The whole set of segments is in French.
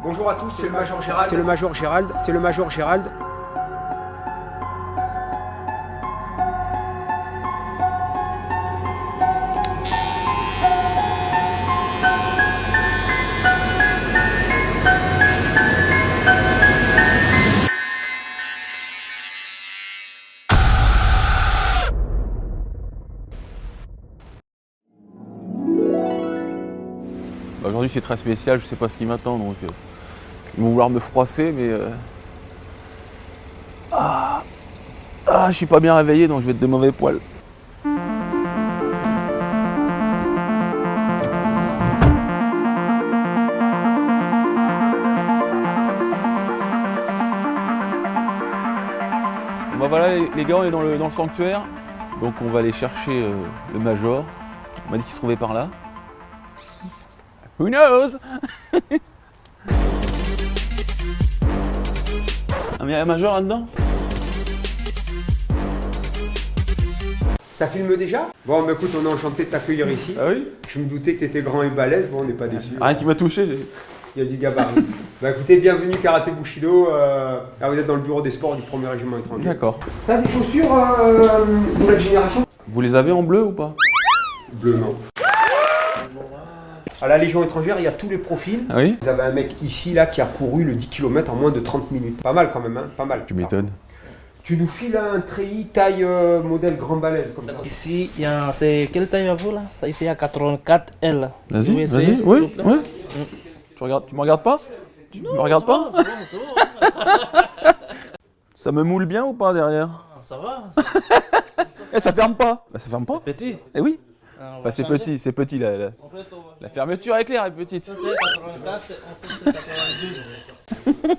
Bonjour à tous, c'est le Major Gérald. C'est le Major Gérald, c'est le Major Gérald. Aujourd'hui c'est très spécial, je sais pas ce qui m'attend, donc ils vont vouloir me froisser, mais je suis pas bien réveillé, donc je vais être de mauvais poil. Bon, voilà les gars, on est dans le sanctuaire, donc on va aller chercher le Major. On m'a dit qu'il se trouvait par là. Who knows? Ah, mais il y a un Major là-dedans? Ça filme déjà? Bon, mais écoute, on est enchanté de t'accueillir ici. Ah oui? Je me doutais que tu étais grand et balèze, bon, on n'est pas déçus. Rien qui m'a touché. Il y a du gabarit. Bah écoutez, bienvenue Karaté Bushido. Là, vous êtes dans le bureau des sports du 1er régiment étranger. D'accord. T'as des chaussures nouvelle génération? Vous les avez en bleu ou pas? Bleu, non. À la Légion étrangère, il y a tous les profils. Ah oui? Vous avez un mec ici, là, qui a couru le 10 km en moins de 30 minutes. Pas mal quand même, hein? Pas mal. Tu m'étonnes. Tu nous files un treillis taille modèle grand balèze comme ça. Ici, c'est quelle taille à vous là? Ça ici, il y a 84L. Vas-y, essayer, vas-y, oui, s'il vous plaît? oui. Tu me regardes pas? Tu me regardes pas? C'est bon. Ça me moule bien ou pas derrière? Ça va. Eh, ça ferme pas. Bah, ça ferme pas. Petit. Eh oui. On va Bah, c'est changer. petit, c'est petit là. En fait, on va... La fermeture éclair est petite. Ça c'est 84, en fait c'est 92.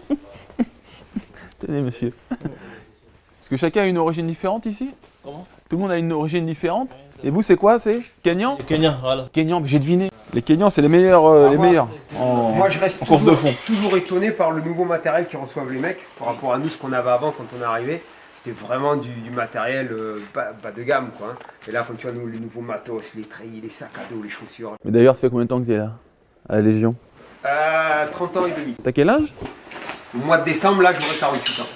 Tenez monsieur. Parce que chacun a une origine différente ici? Comment? Tout le monde a une origine différente. Et vous c'est quoi? C'est Kenyan? Le Kenya, voilà. Kenyan, j'ai deviné. Les Kenyans c'est les meilleurs, les moi, meilleurs. En... Moi, je reste en course de fond. toujours étonné par le nouveau matériel qu'ils reçoivent les mecs par rapport à nous, ce qu'on avait avant quand on est arrivé. C'était vraiment du matériel bas de gamme, quoi. Hein. Et là, quand tu vois nous, les nouveaux matos, les treillis, les sacs à dos, les chaussures. Mais d'ailleurs, ça fait combien de temps que tu es là? À la Légion? 30 ans et demi. T'as quel âge? Au mois de décembre, là, j'aurai 48 ans.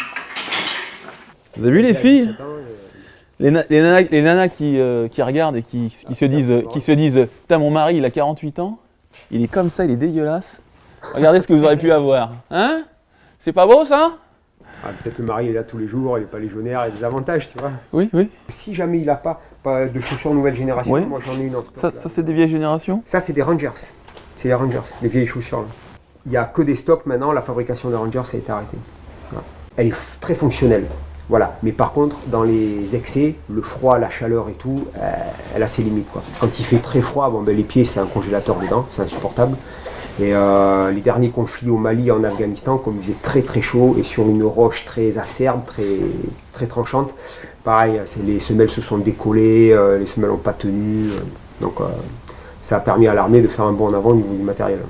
Vous avez vu les filles? 17 ans, Les nanas qui regardent et qui se disent putain, mon mari il a 48 ans, il est comme ça, il est dégueulasse. Regardez ce que vous aurez pu avoir. Hein? C'est pas beau ça? Ah, peut-être le mari est là tous les jours, il n'est pas légionnaire, il y a des avantages, tu vois. Oui, oui. Si jamais il n'a pas de chaussures nouvelle génération, Oui. moi j'en ai une en stock. Ça c'est des vieilles générations? Ça, c'est des Rangers. C'est les Rangers, les vieilles chaussures. Là. Il n'y a que des stocks maintenant, la fabrication des Rangers a été arrêtée. Voilà. Elle est très fonctionnelle. Voilà. Mais par contre, dans les excès, le froid, la chaleur et tout, elle a ses limites, quoi. Quand il fait très froid, bon, ben, les pieds, c'est un congélateur dedans, c'est insupportable. Et les derniers conflits au Mali et en Afghanistan, comme il faisait très très chaud et sur une roche très acerbe, très tranchante, pareil, les semelles se sont décollées, les semelles n'ont pas tenu. Donc ça a permis à l'armée de faire un bond en avant au niveau du matériel.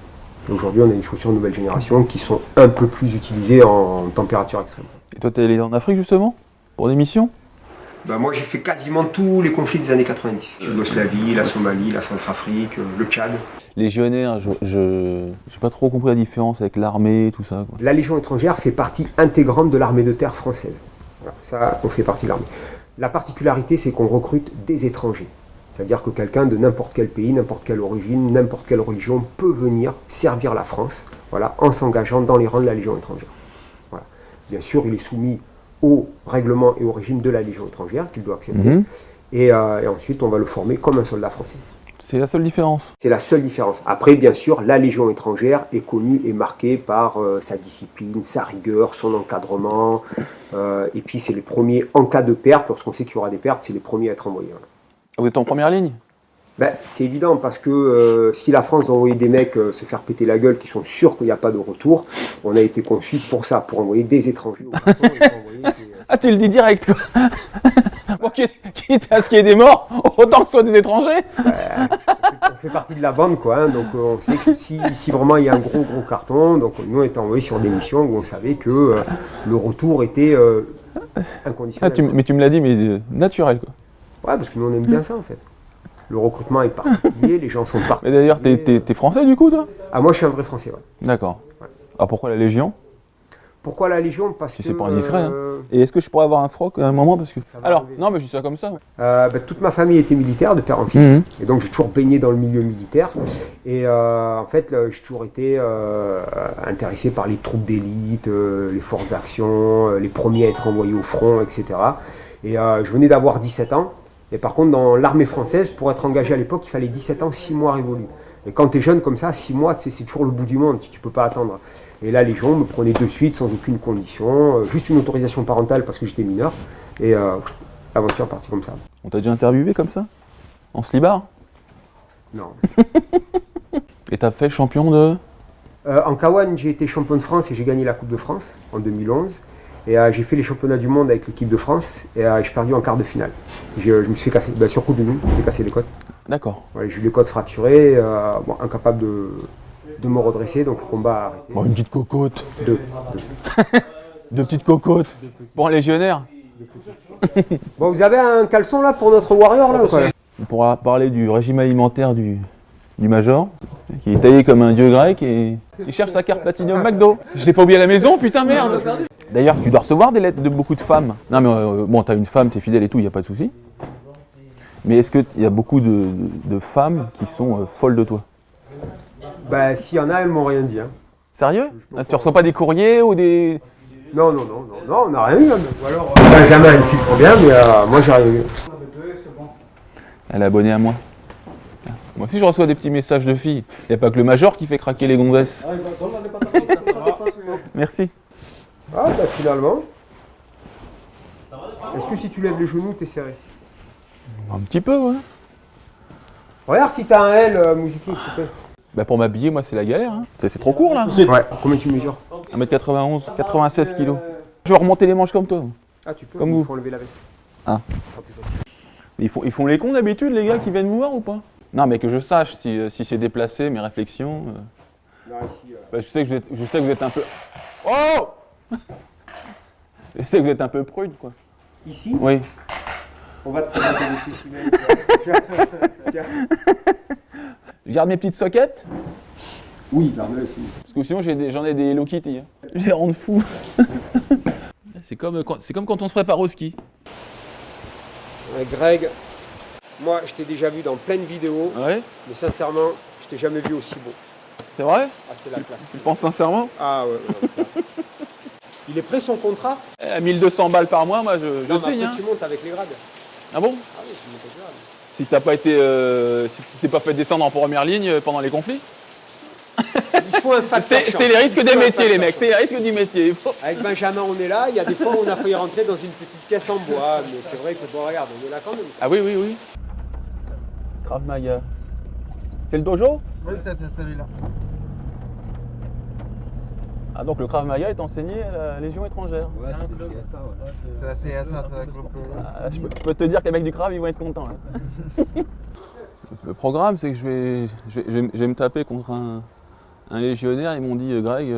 Aujourd'hui, on a des chaussures nouvelle génération qui sont un peu plus utilisées en température extrême. Et toi t'es allé en Afrique justement? Pour des missions? Bah, moi j'ai fait quasiment tous les conflits des années 90. Yougoslavie, la Somalie, la Centrafrique, le Tchad. Légionnaire, j'ai pas trop compris la différence avec l'armée, tout ça, quoi. La Légion étrangère fait partie intégrante de l'armée de terre française. Voilà, ça, on fait partie de l'armée. La particularité, c'est qu'on recrute des étrangers. C'est-à-dire que quelqu'un de n'importe quel pays, n'importe quelle origine, n'importe quelle religion peut venir servir la France, voilà, en s'engageant dans les rangs de la Légion étrangère. Voilà. Bien sûr, il est soumis au règlement et au régime de la Légion étrangère qu'il doit accepter. Et ensuite, on va le former comme un soldat français. C'est la seule différence. C'est la seule différence. Après, bien sûr, la Légion étrangère est connue et marquée par sa discipline, sa rigueur, son encadrement. Et puis, c'est les premiers, en cas de perte, lorsqu'on sait qu'il y aura des pertes, c'est les premiers à être envoyés. Voilà. Vous êtes en première ligne? Ben, c'est évident parce que si la France a envoyé des mecs se faire péter la gueule qui sont sûrs qu'il n'y a pas de retour, on a été conçu pour ça, pour envoyer des étrangers au front et pour envoyer Ah, tu le dis direct, quoi. Bon, quitte à ce qu'il y ait des morts, autant que ce soit des étrangers. on fait partie de la bande, quoi. Hein, donc on sait que si vraiment il y a un gros carton, donc nous on était envoyés sur des missions où on savait que le retour était inconditionnel. Ah, mais tu me l'as dit, mais naturel, quoi. Ouais, parce que nous on aime bien ça en fait. Le recrutement est particulier, les gens sont Mais particuliers. d'ailleurs, t'es français du coup, toi? Ah, moi je suis un vrai français, ouais. D'accord. Ouais. Alors pourquoi la Légion? Pourquoi la Légion? Parce que c'est pas indiscret. Hein. Et est-ce que je pourrais avoir un froc à un moment parce que... Alors, arriver. non mais je dis ça comme ça. Toute ma famille était militaire de père en fils. Et donc j'ai toujours baigné dans le milieu militaire. Et en fait, j'ai toujours été intéressé par les troupes d'élite, les forces d'action, les premiers à être envoyés au front, etc. Et je venais d'avoir 17 ans. Et par contre, dans l'armée française, pour être engagé à l'époque, il fallait 17 ans, 6 mois révolus. Et quand tu es jeune comme ça, 6 mois, c'est toujours le bout du monde, tu ne peux pas attendre. Et la Légion me prenait de suite, sans aucune condition, juste une autorisation parentale parce que j'étais mineur. Et l'aventure est partie comme ça. On t'a déjà interviewé comme ça? En slibard? Non. Et t'as fait champion de... En K1, j'ai été champion de France et j'ai gagné la Coupe de France en 2011. Et j'ai fait les championnats du monde avec l'équipe de France et j'ai perdu en quart de finale. Je me suis fait casser, sur coup du genou, j'ai cassé les côtes. D'accord. Ouais, j'ai eu les côtes fracturées, incapable de me redresser, donc le combat a arrêté. Bon, une petite cocotte. Deux. Deux petites cocottes. Pour un légionnaire. Bon, vous avez un caleçon là pour notre warrior là ou quoi? On pourra parler du régime alimentaire du major, qui est taillé comme un dieu grec et qui cherche sa carte Platinum McDo. Je l'ai pas oublié à la maison, putain merde. D'ailleurs, tu dois recevoir des lettres de beaucoup de femmes. Non mais bon, t'as une femme, t'es fidèle et tout, il n'y a pas de souci. Mais est-ce qu'il y a beaucoup de femmes qui sont folles de toi? Bah s'il y en a, elles m'ont rien dit. Hein. Sérieux? Tu reçois pas des courriers ou des... Non, on n'a rien eu. Hein. Ou alors, Benjamin, il filtre bien, mais moi j'ai rien eu. Elle est abonnée à moi. Moi aussi je reçois des petits messages de filles. Il n'y a pas que le major qui fait craquer les gonzesses. Merci. Ah bah finalement. Est-ce que si tu lèves les genoux, t'es serré? Un petit peu, ouais. Regarde si t'as un L, Moujiki, s'il te plaît. Bah pour m'habiller, moi c'est la galère. Hein. C'est trop court là. Ouais, combien tu mesures? 1m91, 96 kg. Je vais remonter les manches comme toi. Ah tu peux, comme il vous. faut enlever la veste. Ah. Ils font les cons d'habitude les gars qui viennent me voir ou pas? Non mais que je sache si c'est déplacé, mes réflexions. Non, ici, Bah, je sais que vous êtes un peu... Oh. Je sais que vous êtes un peu prude quoi. Ici, Oui. on va te présenter des spécimens. Tiens. Je garde mes petites soquettes. Oui, garde-le ici. Parce que sinon j'en ai des Hello Kitty. Hein. Je les rends fous. C'est comme quand on se prépare au ski. Greg, moi je t'ai déjà vu dans plein de vidéos, Ouais. mais sincèrement, je t'ai jamais vu aussi beau. C'est vrai? Ah, c'est la classe. Tu penses sincèrement? Ah ouais. Il est prêt son contrat? À 1200 balles par mois, moi je Non, mais signe. après, Hein. tu montes avec les grades. Ah bon? Ah oui, tu montes avec les grades. Si t'as pas été, si tu t'es pas fait descendre en première ligne pendant les conflits? Il faut un facteur chance. C'est les risques Il des faut un métiers les facteur mecs, c'est les risques du métier. Il faut- Avec Benjamin, on est là. Il y a des fois où on a failli rentrer dans une petite pièce en bois, mais c'est vrai que bon, regarde, on est là quand même. Ah oui, oui, oui. Krav Maga. C'est le dojo? Oui, c'est celui-là. Ah donc le Krav Maga est enseigné à la Légion étrangère. Ouais, c'est la CSA, ouais. C'est la CSA, c'est la groupe. Ah, je peux te dire que les mecs du Krav ils vont être contents. Là. Le programme c'est que je vais me taper contre un légionnaire. Ils m'ont dit Greg,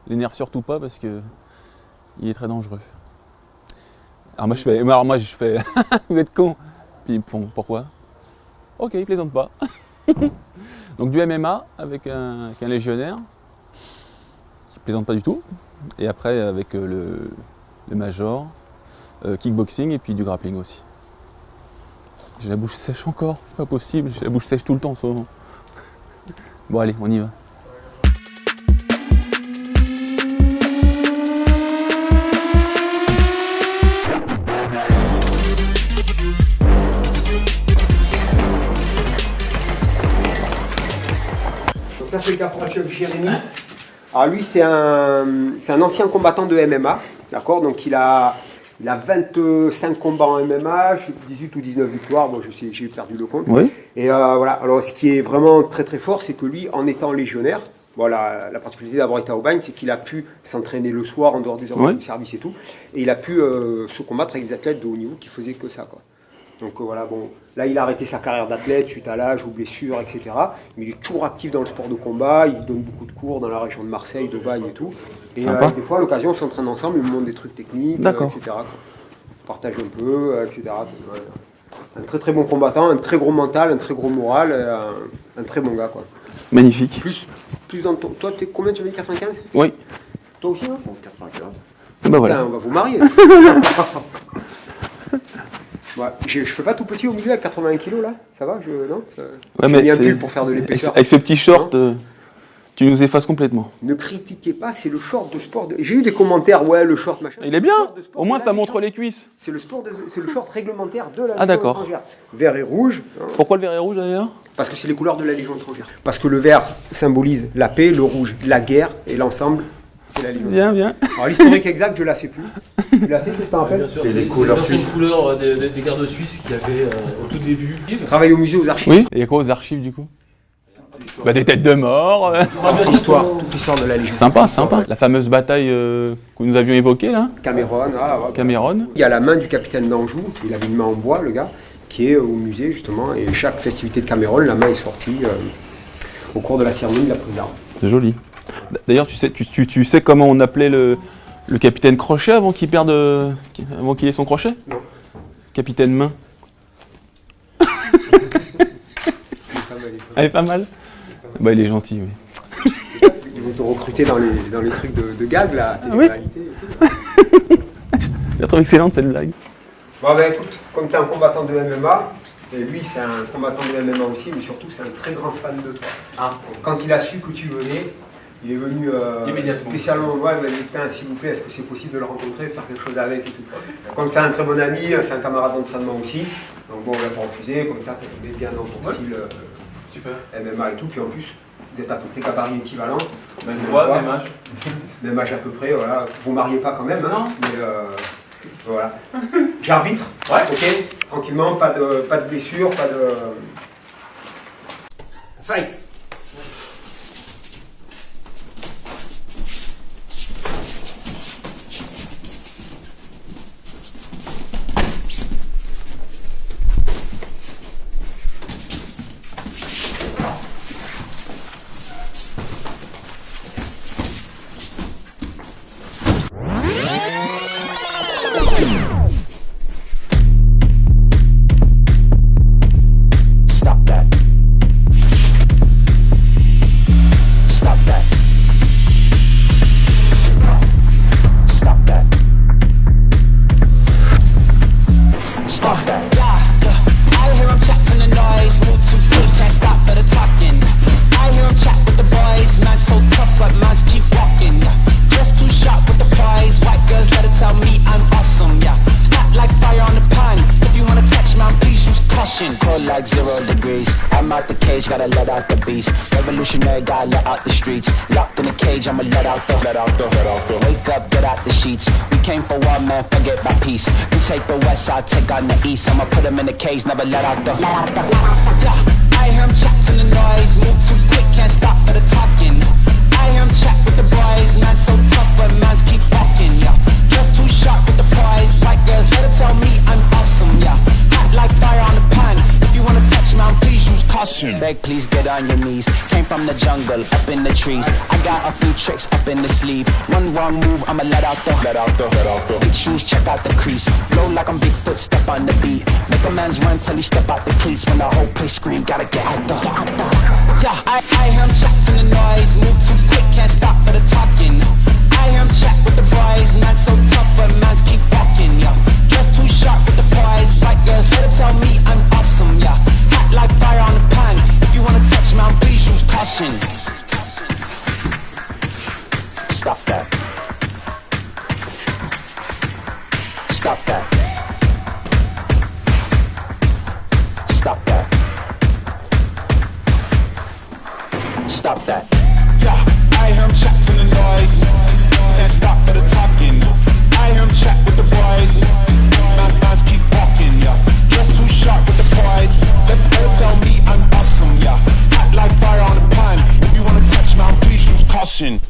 l'énerve surtout pas parce que il est très dangereux. Alors moi je fais vous êtes con. Puis ils me font pourquoi? Ok, ils plaisantent pas. Donc du MMA avec un légionnaire qui plaisante pas du tout. Et après avec le major, kickboxing et puis du grappling aussi. J'ai la bouche sèche encore, c'est pas possible, j'ai la bouche sèche tout le temps en ce moment. Bon allez, on y va. Donc ça c'est le caporal chef Jérémy. Alors lui c'est un ancien combattant de MMA, d'accord? Donc il a 25 combats en MMA, 18 ou 19 victoires, bon j'ai perdu le compte. Oui. Et voilà, alors ce qui est vraiment très très fort, c'est que lui, en étant légionnaire, voilà, la particularité d'avoir été à Aubagne, c'est qu'il a pu s'entraîner le soir en dehors des heures du service et tout, et il a pu se combattre avec des athlètes de haut niveau qui faisaient que ça, quoi. Donc voilà, bon, là il a arrêté sa carrière d'athlète suite à l'âge, aux blessures, etc. Mais il est toujours actif dans le sport de combat, il donne beaucoup de cours dans la région de Marseille, d'Aubagne et tout. Et des fois, à l'occasion, on s'entraîne ensemble, il me montre des trucs techniques, etc. Quoi. On partage un peu, etc. Donc, un très très bon combattant, un très gros mental, un très gros moral, un très bon gars, quoi. Magnifique. Plus dans ton... Toi, t'es combien, tu m'as dit 95? Oui. Toi aussi, non? 95. Bah voilà. Putain, on va vous marier. Ouais, je fais pas tout petit au milieu à 81 kg là, ça va? Non Ouais, j'ai mis un c'est- pull pour faire de l'épaisseur. avec ce petit short, tu nous effaces complètement. Ne critiquez pas, c'est le short de sport. J'ai eu des commentaires, ouais, le short machin. Il c'est est le bien. short de sport Au moins, de ça la montre Légion. les cuisses. C'est le short réglementaire de la Légion Ah, d'accord. étrangère. Vert et rouge, hein, Pourquoi le vert et rouge d'ailleurs? parce que c'est les couleurs de la Légion étrangère. Parce que le vert symbolise la paix, le rouge la guerre, et l'ensemble, c'est la Légion. Bien, bien. Alors l'historique exact, je ne la sais plus. Tu la sais, tu t'en rappelles? Bien sûr, C'est les les couleurs anciennes suisses. couleurs des gardes suisses qu'il y avait au tout début. Travaille au musée, aux archives. Oui. Et il y a quoi aux archives du coup? Bah des têtes de mort. Toute l'histoire de la Légion. Sympa, sympa. La fameuse bataille que nous avions évoquée là, Cameron, ouais. Cameron. Il y a la main du capitaine d'Anjou, il avait une main en bois, le gars, qui est au musée justement, et chaque festivité de Cameron, la main est sortie au cours de la cérémonie de la prise d'armes. C'est joli. D'ailleurs, tu sais comment on appelait le capitaine Crochet avant qu'il perde, avant qu'il ait son crochet? Non. Capitaine Main. Elle est pas mal. Bah il est gentil, oui. Ils vont te recruter dans les trucs de gag, la oui. télé-réalité et tout. Je trouve excellente cette blague. Bon ben écoute, comme tu es un combattant de MMA, et lui c'est un combattant de MMA aussi, mais surtout c'est un très grand fan de toi. Donc, quand il a su que tu venais, il est venu spécialement me voir, il m'a dit putain s'il vous plaît, est-ce que c'est possible de le rencontrer, faire quelque chose avec et tout. Comme c'est un très bon ami, c'est un camarade d'entraînement aussi, donc bon on l'a pas refusé, comme ça tombait bien dans ton style MMA et tout, puis en plus vous êtes à peu près gabarit équivalent. Même poids, même âge. Même âge à peu près, voilà. Vous ne mariez pas quand même, hein, mais voilà. J'arbitre, ok, tranquillement, pas de blessure, pas de... Fight. Stop that. Stop that. Stop that. Stop that. I hear him chat to the noise, move too quick, can't stop for the talking. I hear him chat with the boys, man so tough, but mans keep walking. Just too sharp with the prize, white girls let it tell me I'm awesome, yeah. Hot like fire on the pan, if you wanna touch man, please use caution. Cold like 0 degrees, I'm out the cage, gotta let out the beast. Revolutionary, gotta let out the streets. Locked in a cage, I'ma let out the. Wake up, get out the sheets. We came for war, man, forget my peace. You take the west, I'll take on the east. I'ma put them in the cage, never let out the. Yeah, I hear him chat to the noise, move too quick, can't stop for the talking. I hear him chat with the boys, man so tough, but mans keep walking, yeah. Just too sharp with the prize, white girls, let it tell me I'm awesome, yeah. Hot like fire on the pan, if you wanna touch me, please use caution. Beg, please get on your knees, came from the jungle, up in the trees. I got a few tricks up in the sleeve, one wrong move, I'ma let out the. Big shoes, check out the crease, blow like I'm Bigfoot, step on the beat. Make a man's run till he step out the cleats, when the whole place scream, gotta get out the. Yeah, I hear him chat to the noise, move too quick, can't stop for the talking. I hear him chat with the boys, man so tough, but mans keep walking, yeah. Just too sharp with the prize, white girls, let it tell me I'm awesome, yeah. Hot like fire on the pan, if you wanna touch me, please use caution. Stop that. Stop that. Stop that. Stop that. Yeah, I hear him chat to the noise, and stop for the talking. I hear him chat with the boys, mans keep walking, yeah. Just too sharp with the prize, let them tell me I'm awesome, yeah. Hot like fire on the pan, if you wanna touch me, please use caution.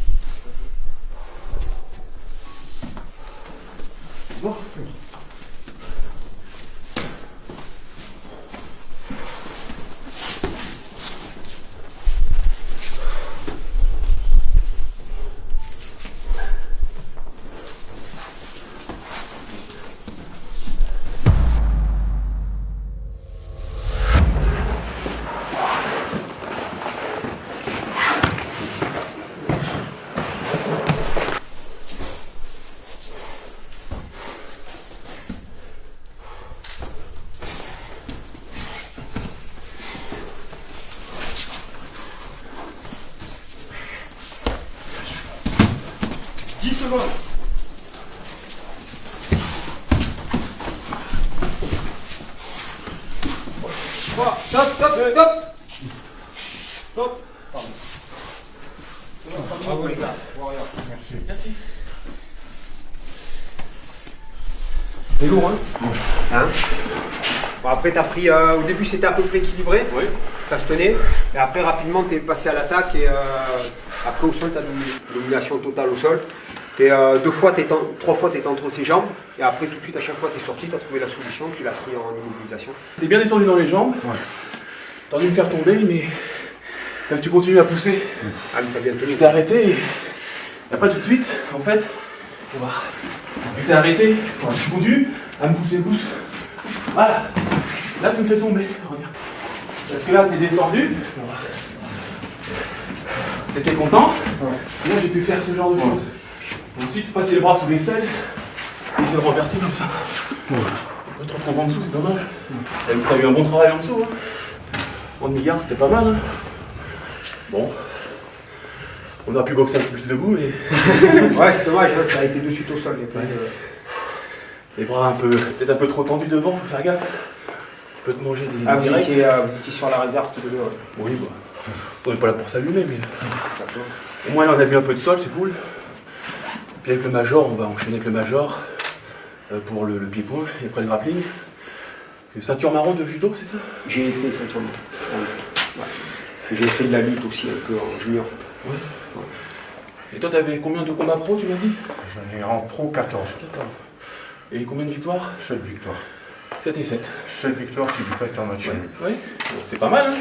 toi. Voilà, stop, stop, stop. Stop. Bravo les gars. Merci. C'est lourd, hein, Bon, après, t'as pris. Au début, c'était à peu près équilibré. Oui. Ça se tenait. Et après, rapidement, t'es passé à l'attaque. Et après, au sol, t'as une domination totale au sol. Et 3 fois, t'étais entre ses jambes. Et après, tout de suite, à chaque fois, t'es sorti. T'as trouvé la solution. Tu l'as pris en immobilisation. T'es bien descendu dans les jambes. Ouais. T'as dû me faire tomber, mais quand tu continues à pousser, Ah, mais t'as bien tenu. je t'ai arrêté. Et après, tout de suite, en fait, je t'ai arrêté. Tu continues à me pousser le pouce. Voilà. Là, tu me fais tomber. Regarde. Parce que là, t'es descendu. T'étais content. Ouais. Là, j'ai pu faire ce genre de choses. Ensuite, passer les bras sous l'aisselle et essayer de renverser comme ça. Ouais. Quand tu te retrouves en dessous, c'est dommage. T'as eu un bon travail en dessous. Hein. En demi-garde, c'était pas mal. Hein. Bon. On aurait pu boxer un peu plus debout, mais. Ouais, c'est dommage, hein, ça a été de suite au sol. Les bras peut-être un peu trop tendus devant, faut faire gaffe. Tu peux te manger des vous directs. étiez sur la réserve tous les deux. Ouais. Oui, bah. On n'est pas là pour s'allumer, mais. Au moins, là, on a vu un peu de sol, c'est cool. Puis avec le major, on va enchaîner avec le major pour le pied-point et après le grappling. Ceinture marron de judo, c'est ça? J'ai été ceinture marron. Ouais. J'ai fait de la lutte aussi un peu en junior. Ouais. Ouais. Et toi, t'avais combien de combats pro, tu m'as dit? J'en ai en pro 14. 14. Et combien de victoires? 7 victoires. 7 et 7. 7 victoires, tu peux pas être en match. Oui, bon, c'est pas mal, hein.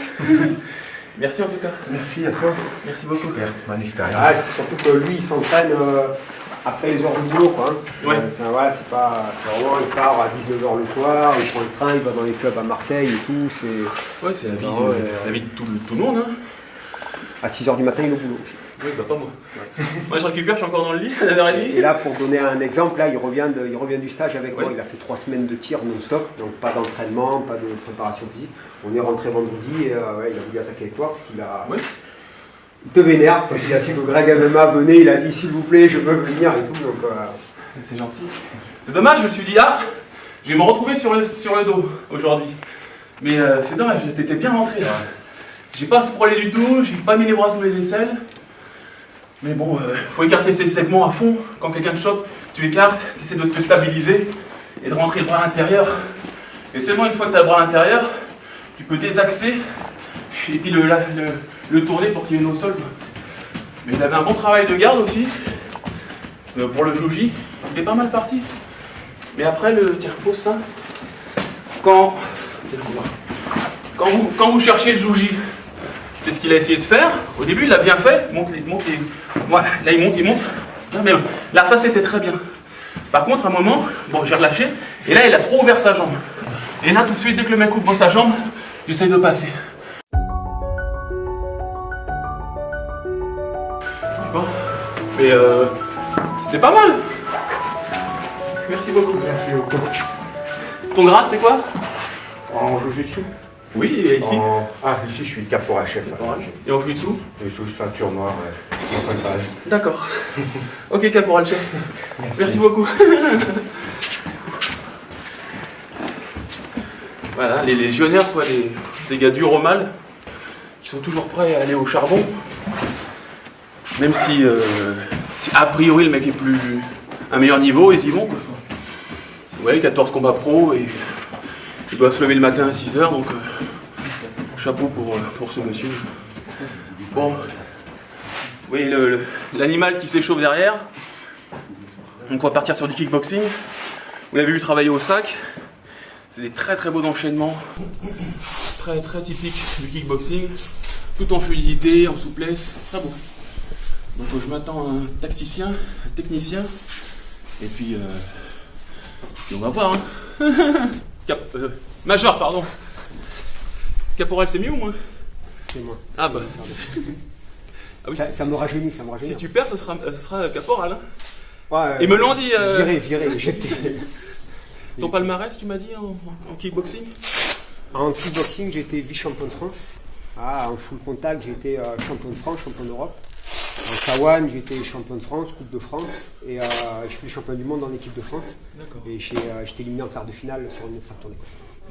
Merci en tout cas. Merci à toi. Merci beaucoup. Super, bonne expérience. Ah, c'est surtout que lui, il s'entraîne après les heures du boulot, quoi. Hein. Ouais. Enfin, voilà, c'est vraiment, il part à 19h le soir, il prend le train, il va dans les clubs à Marseille et tout. Ouais, c'est la vie de tout le monde. Hein. À 6h du matin, il est au boulot. Oui, bah pas moi. Ouais. Moi, je récupère, je suis encore dans le lit à 9h30. Et là, pour donner un exemple, là, il revient du stage avec moi. Ouais. Il a fait 3 semaines de tir non-stop, donc pas d'entraînement, pas de préparation physique. On est rentré vendredi et ouais, il a voulu attaquer avec toi parce qu'il a. Oui. Il te vénère, quand il a su que Greg MMA venait, il a dit s'il vous plaît, je veux venir et tout. Donc, c'est gentil. C'est dommage, je me suis dit, je vais me retrouver sur le dos aujourd'hui. Mais c'est dommage, t'étais bien rentré là. J'ai pas sprolé du tout, j'ai pas mis les bras sous les aisselles. Mais bon, faut écarter ses segments à fond. Quand quelqu'un te chope, tu écartes, tu essaies de te stabiliser et de rentrer le bras à l'intérieur. Et seulement une fois que tu as le bras à l'intérieur, tu peux désaxer et puis le tourner pour qu'il vienne au sol. Mais il avait un bon travail de garde aussi. Pour le Joji, il est pas mal parti. Mais après, tiens, pose ça. Quand vous cherchez le Joji, c'est ce qu'il a essayé de faire. Au début, il l'a bien fait. Voilà, là, il monte. Là, ça, c'était très bien. Par contre, à un moment, bon, j'ai relâché. Et là, il a trop ouvert sa jambe. Et là, tout de suite, dès que le mec ouvre sa jambe, j'essaye de passer. Bon. Mais c'était pas mal. Merci beaucoup. Merci beaucoup. Ton grade, c'est quoi? En jiu-jitsu? Oui, et ici? Ici, je suis caporal chef. Et en jiu-jitsu? Je suis ceinture noire, en base. D'accord. Ok, caporal chef. Merci beaucoup. Voilà, les légionnaires, quoi, les gars durs au mal, qui sont toujours prêts à aller au charbon. Même si a priori le mec est plus à un meilleur niveau, ils y vont, quoi. Vous voyez, 14 combats pro et ils doivent se lever le matin à 6h, donc chapeau pour ce monsieur. Bon, vous voyez l'animal qui s'échauffe derrière. Donc on va partir sur du kickboxing. Vous l'avez vu travailler au sac. C'est des très très beaux enchaînements. Très très typiques du kickboxing. Tout en fluidité, en souplesse. C'est très beau. Donc je m'attends à un tacticien, un technicien. Et puis on va voir. Hein. Major, pardon. Caporal, c'est mieux ou moins? c'est moi. Ah bah. Ah oui, Ça me rajeunit, ça me rajeunit. Si tu perds, ce sera caporal. Hein. Ouais, Ils me l'ont dit. Viré, éjecté. Ton palmarès, tu m'as dit, en kickboxing? En kickboxing, j'ai été vice-champion de France. En full contact, j'ai été champion de France, champion d'Europe. En Taïwan, j'étais champion de France, Coupe de France, et je suis champion du monde en équipe de France. D'accord. Et j'étais éliminé en quart de finale sur une frappe tournée.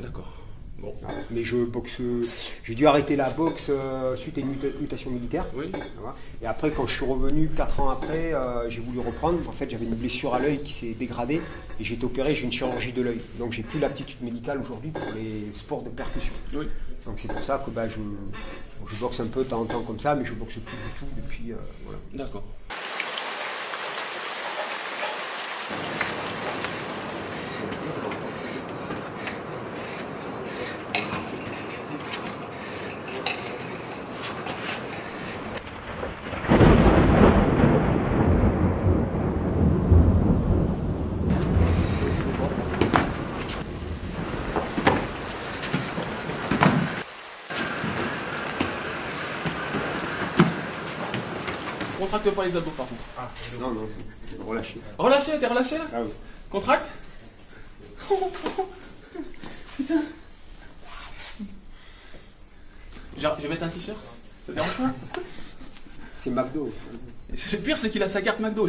D'accord. Bon. Voilà. Mais je boxe, j'ai dû arrêter la boxe suite à une mutation militaire. Oui. Voilà. Et après, quand je suis revenu 4 ans après, j'ai voulu reprendre. En fait, j'avais une blessure à l'œil qui s'est dégradée et j'ai été opéré, j'ai une chirurgie de l'œil. Donc, j'ai plus l'aptitude médicale aujourd'hui pour les sports de percussion. Oui. Donc, c'est pour ça que je boxe un peu de temps en temps comme ça, mais je boxe plus du tout depuis. Voilà. D'accord. Contracte pas les abdos par contre. Ah, non, relâchez. Relâché, t'es relâché là? Ah oui. Contracte. Putain. Genre, je vais mettre un t-shirt. Ça te dérange pas? C'est McDo. Le pire, c'est qu'il a sa carte McDo.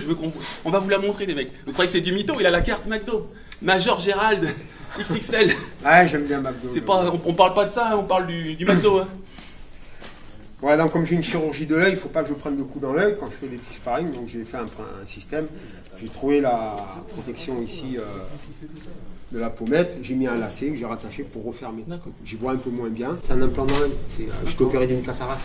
On va vous la montrer, les mecs. Vous croyez que c'est du mytho? Il a la carte McDo. Major Gérald XXL. Ah, j'aime bien McDo. C'est pas, on parle pas de ça, hein, on parle du McDo. Hein. Ouais, donc comme j'ai une chirurgie de l'œil, il ne faut pas que je prenne de coups dans l'œil quand je fais des petits sparring. Donc j'ai fait un système. J'ai trouvé la protection ici de la pommette. J'ai mis un lacet que j'ai rattaché pour refermer. J'y vois un peu moins bien. C'est un implant dans l'œil. Je t'ai opéré d'une cataracte.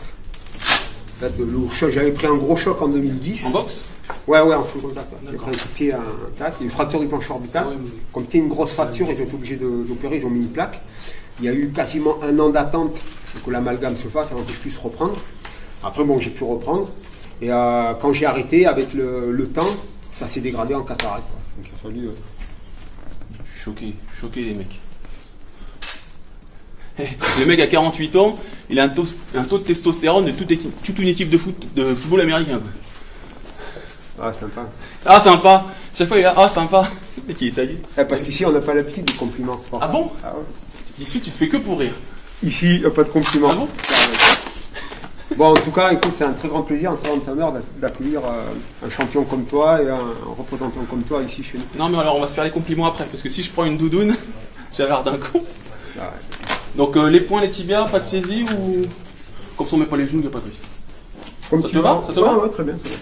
En fait, le choc, j'avais pris un gros choc en 2010. En boxe? Ouais, en full contact. J'ai pris un coup de pied, un tac. Il y a une fracture du plancher orbital. Ah ouais, mais... Comme c'était une grosse fracture, ils ont été obligés d'opérer. Ils ont mis une plaque. Il y a eu quasiment 1 an d'attente pour que l'amalgame se fasse avant que je puisse reprendre. Après, bon, j'ai pu reprendre. Et quand j'ai arrêté, avec le temps, ça s'est dégradé en cataracte. Quoi. Donc il a fallu. Je suis choqué les mecs. Le mec à 48 ans, il a un taux de testostérone de toute une équipe de football américain. Quoi. Ah, sympa. Ah, sympa. Chaque fois, il est là, ah, sympa. Le mec, il est taillé. Parce qu'ici, on n'a pas l'habitude des compliments. Ah bon? Ah ouais. Ici, tu te fais que pour rire. Ici, il n'y a pas de compliments. Ah bon? Bon, en tout cas, écoute, c'est un très grand plaisir, un très grand honneur d'accueillir un champion comme toi et un représentant comme toi ici chez nous. Non, mais alors, on va se faire les compliments après. Parce que si je prends une doudoune, j'ai l'air d'un con. Ah ouais. Donc, les poings, les tibias, pas de saisie ou. Comme ça, on met pas les genoux, il n'y a pas de risque. Comme Ça tu te va? veux. Ça te va? Ouais, très bien. Très bien.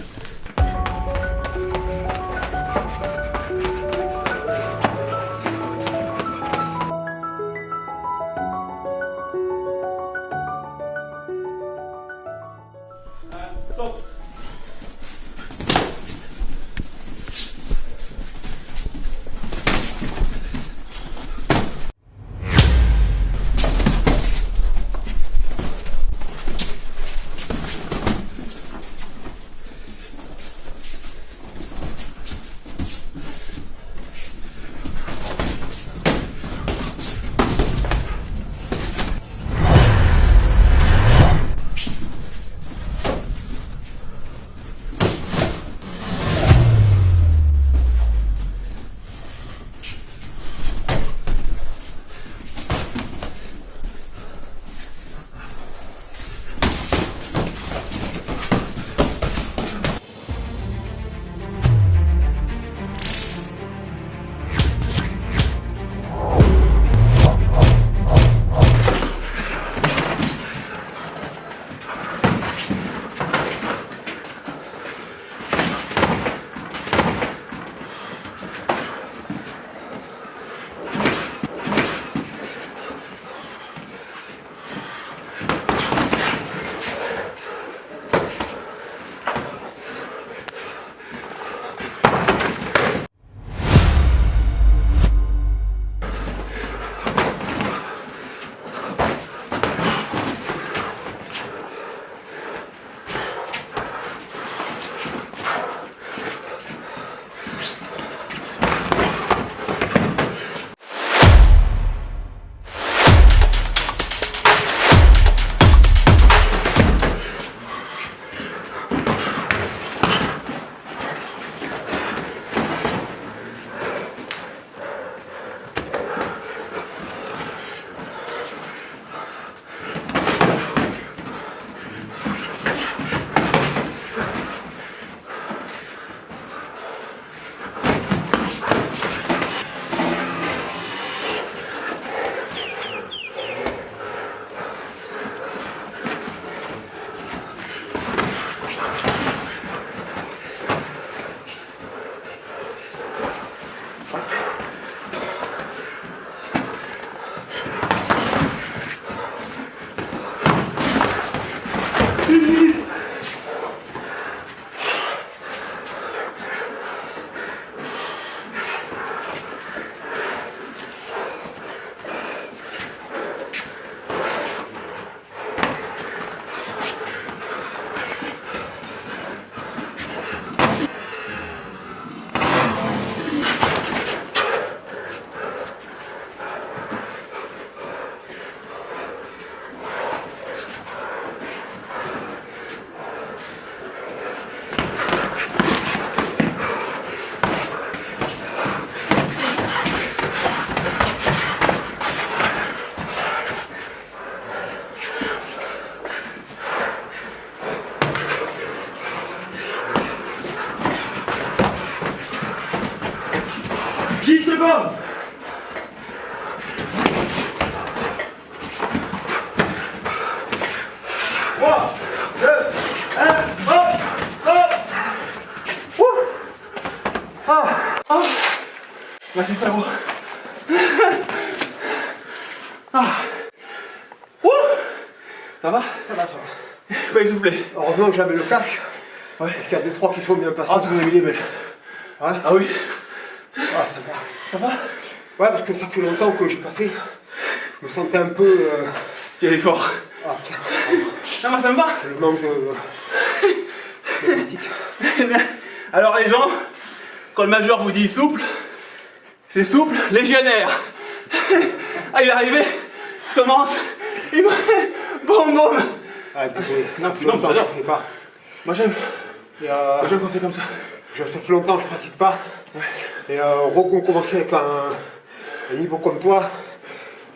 secondes. Merci frérot. Ça va? Ça va. Pas essoufflé. Heureusement que j'avais le casque. Ouais. Parce qu'il y a 2-3 qui sont bien passés. Ah, tu m'as mis les belles. Ouais. Ah oui. Ah, ça va. Ça va? Ouais, parce que ça fait longtemps que j'ai pas fait. Je me sentais un peu... Tu es fort. Ah putain, Ah, moi ça me va. c'est le manque de pratique. Eh bien, alors les gens, quand le major vous dit souple, c'est souple, légionnaire. Ah, il est arrivé, il commence, il me... Boum, boum. Ah, désolé. Non, Ça fait non, longtemps ça que va. je fais pas. Moi j'aime quand c'est comme ça. Ça fait longtemps que je pratique pas. Et on commençait avec un niveau comme toi,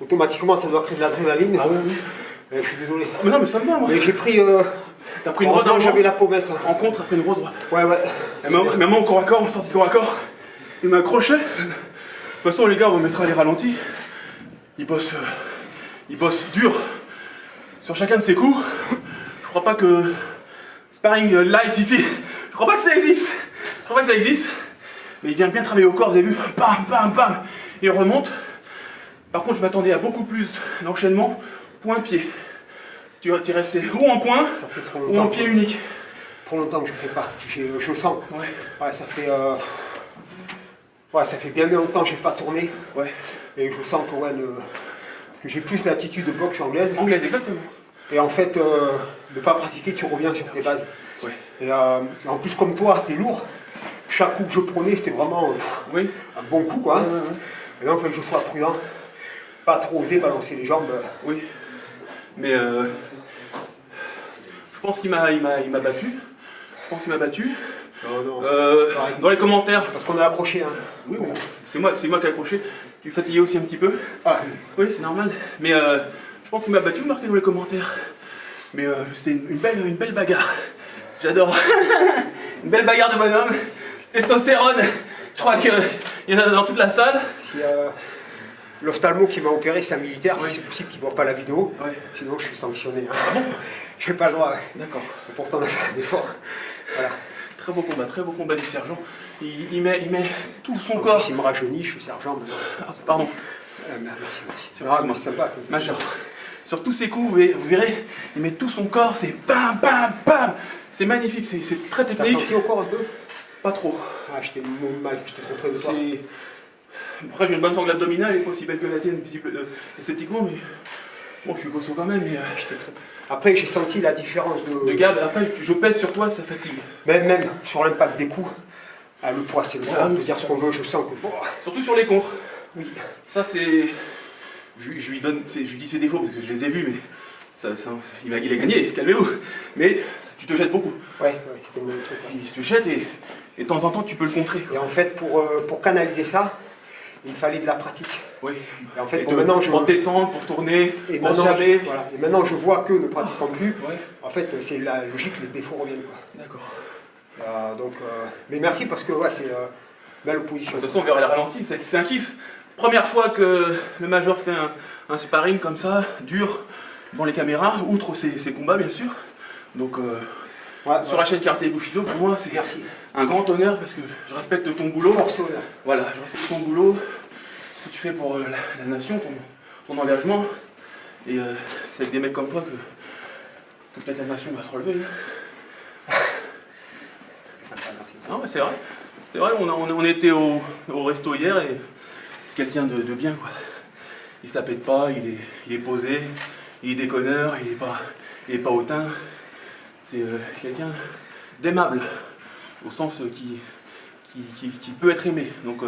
automatiquement ça doit créer de l'adrénaline. Ah oui, oui. Je suis désolé. Mais non, mais ça me va, moi. Mais j'ai pris... T'as pris une droite heureusement avant, j'avais la pommette. en contre, après une grosse droite. Ouais, ouais. Et même au corps à corps, en sortie corps à corps, il m'a accroché. De toute façon, les gars, on mettra les ralentis. Ils bossent dur sur chacun de ses coups. Je crois pas que sparring light ici, je crois pas que ça existe. Je crois pas que ça existe. Mais il vient bien travailler au corps, vous avez vu, bam, bam, bam. Il remonte. Par contre, je m'attendais à beaucoup plus d'enchaînement point-pied. Tu es resté ou en point, Ça fait trop ou longtemps. en pied unique. Trop longtemps que je fais pas. Je sens. Ouais, Ouais, ça fait... Ouais, ça fait bien longtemps que j'ai pas tourné. ouais. Et je sens que, ouais, parce que j'ai plus l'attitude de boxe anglaise. Anglaise, exactement. Et en fait, ne pas pratiquer, tu reviens sur tes bases. Ouais. Et en plus, comme toi, t'es lourd. Chaque coup que je prenais, c'était vraiment Oui. un bon coup, quoi. Ouais, ouais, ouais. Et là, il fallait que je sois prudent. Pas trop oser balancer les jambes. Oui. Mais je pense qu'il m'a battu. Je pense qu'il m'a battu. Non, non. Dans les commentaires. Parce qu'on a accroché, hein. Oui, bon, c'est moi qui ai accroché. Tu es fatigué aussi un petit peu. Ah, Oui, c'est normal. Mais je pense qu'il m'a battu, marquez dans les commentaires. Mais c'était une belle bagarre. J'adore. Une belle bagarre de bonhomme. Testostérone. Je crois qu'il y en a dans toute la salle. si l'ophtalmo qui m'a opéré, c'est un militaire, Oui. si c'est possible qu'il ne voit pas la vidéo. Ouais. Sinon, je suis sanctionné. Hein. Ah bon? Je n'ai pas le droit. Ouais. D'accord. Pourtant, on a fait un effort. Voilà. Très beau combat du sergent. Il met tout son En corps. plus, il me rajeunit, je suis sergent maintenant. Ah, pardon. Merci, merci. C'est Ah, vrai, mais c'est sympa. Ça me fait Major. Sur tous ses coups, vous verrez, il met tout son corps, c'est bam, bam, bam. C'est magnifique, c'est très T'as technique. senti au corps un peu? Pas trop. Ah, j'étais mal, j'étais trop près de toi. Après, j'ai une bonne sangle abdominale, elle est pas aussi belle que la tienne, visible, esthétiquement, mais bon, je suis costaud quand même. Mais J'étais très... Après, j'ai senti la différence de gab, après, je pèse sur toi, ça fatigue. Même sur l'impact des coups, le poids c'est le droit, Ah, on oui, peut dire c'est ce qu'on veut, je sens que... Oh, Surtout sur les contres. oui. Ça, c'est. Je lui dis ses défauts parce que je les ai vus, mais il a gagné, calmez-vous. Mais tu te jettes beaucoup. Ouais, c'était mon truc. Ouais. Il se jette et de temps en temps, tu peux le contrer. Et en fait, pour canaliser ça, il fallait de la pratique. Oui. Et en fait, Et bon, maintenant, je... pour t'étendre, pour tourner, Et pour maintenant, jamais. voilà. Et maintenant, je vois que ne pratiquant plus, Ouais. en fait, c'est la logique, les défauts reviennent. Quoi. D'accord. Donc, mais merci parce que ouais, c'est belle opposition. De toute façon, on verra les ralentis, c'est un kiff. Première fois que le major fait un sparring comme ça, dur, devant les caméras, outre ses combats bien sûr. Donc sur la chaîne Karaté Bushido, pour moi c'est Merci. un grand honneur parce que je respecte ton boulot. Force honneur. Voilà, je respecte ton boulot, ce que tu fais pour la nation, ton engagement. Et c'est avec des mecs comme toi que peut-être la nation va se relever. Merci. Non, mais c'est vrai. C'est vrai, on était au resto hier et c'est quelqu'un de bien quoi. Il se la pète pas, il est posé, il est déconneur, il est pas hautain. C'est quelqu'un d'aimable, au sens qui peut être aimé. Donc